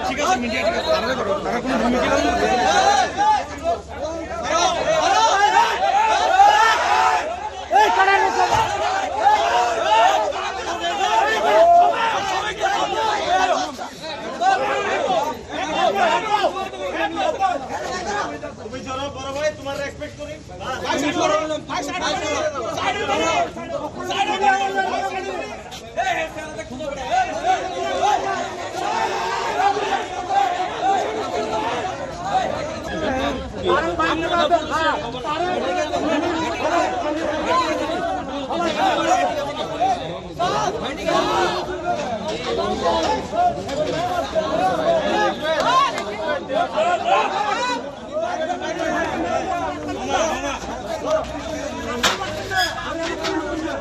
ঠিক আছে মিডিয়া ঠিক আছে তাহলে করো তারা কোনো ভূমিকা তুমি চলো বড় ভাই তোমার রেসপেক্ট করি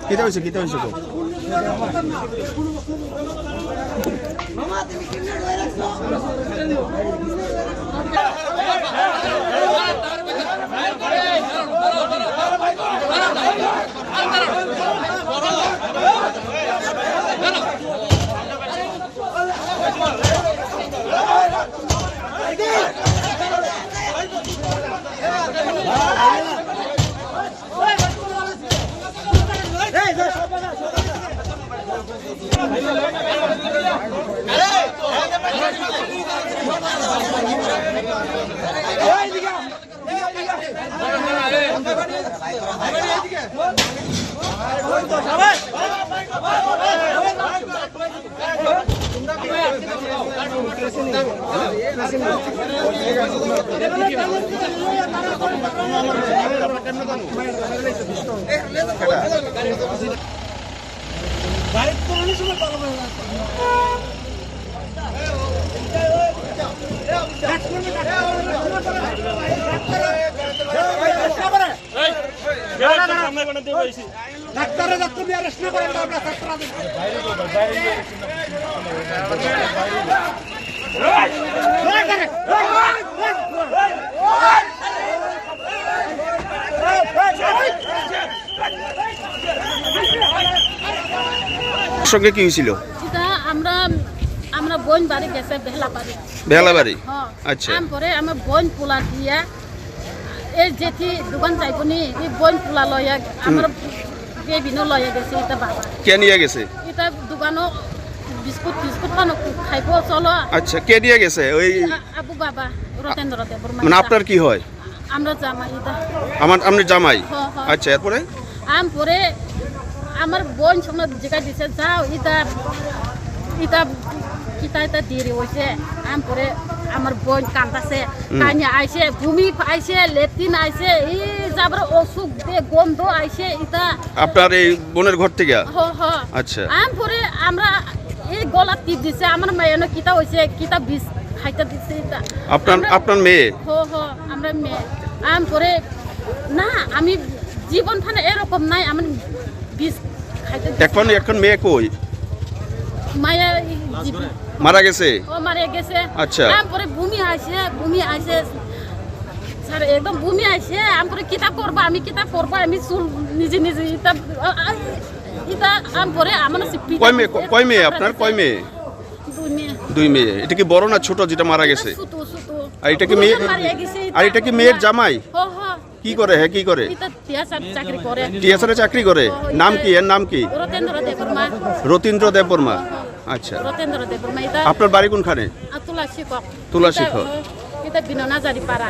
কিতা হইছে তো মামা তুমি কিনে লয়ে রাখছো ডাক্তারে ডাক্তার দিয়ে আরেস্ট না করেন আমরা সঙ্গে কি হয়েছিল? আমরা বোন বাড়ি গেছে বেলা বাড়ি আচ্ছা পরে আমার বোন পোলা দিয়া এই যেটি দোকান যাইবনি এই বোন পোলা লয়া আমার বেবিনো লয়া গেছে এটা বাবা কে নিয়ে গেছে? এটা দোকানো বিস্কুট পানো খাইব চলো। আচ্ছা কে নিয়ে গেছে? ওই আবু বাবা রতেন্দ্র দেবর মানে আপনার কি হয়? আমরা জামাই এটা আপনার জামাই। আচ্ছা এরপরে পরে আমার বোন সঙ্গে জিজ্ঞাসা দিছে যাও এটা কিতা দেরি হয়েছে পরে আমার বোন কান্দাছে কানিয়া আইছে ভূমি আইছে লেট্রিন আইছে এই যাবার অসুখ দে গন্ধ আইছে এটা আপনার এই বোনের ঘর থেকে? আচ্ছা পরে আমরা এই গলা টিপ দিছে আমার মেয়েনো কিতা হয়েছে কিতা বিষ খাইতে দিছে এটা আপনার মেয়ে? আমরা মেয়ে পরে না আমি জীবন ফানে এরকম নাই আমার বিষ খাইতে এখন মেয়ে কই? মায়া মারা গেছে? মারা গেছে। আচ্ছা পরে ভূমি আইছে স্যার একদম ভূমি আইছে পরে কিতাব করবো আমি চুল নিজে এটা পরে আমার কয় মেয়ে আপনার? কয় মেয়ে? দুই মেয়ে। এটা কি বড় না ছোট যেটা মারা গেছে? আর এটা কি মেয়ে? আর এটা কি মেয়ের জামাই? কি করে? হ্যাঁ কি করে? টিএসআরে চাকরি করে। নাম কি? এর নাম কি? রতীন্দ্র দেববর্মা। আচ্ছা আপনার বাড়ি কোনখানে? তুলা শিখক তুলা শিখক। এটা বিননা জারি পাড়া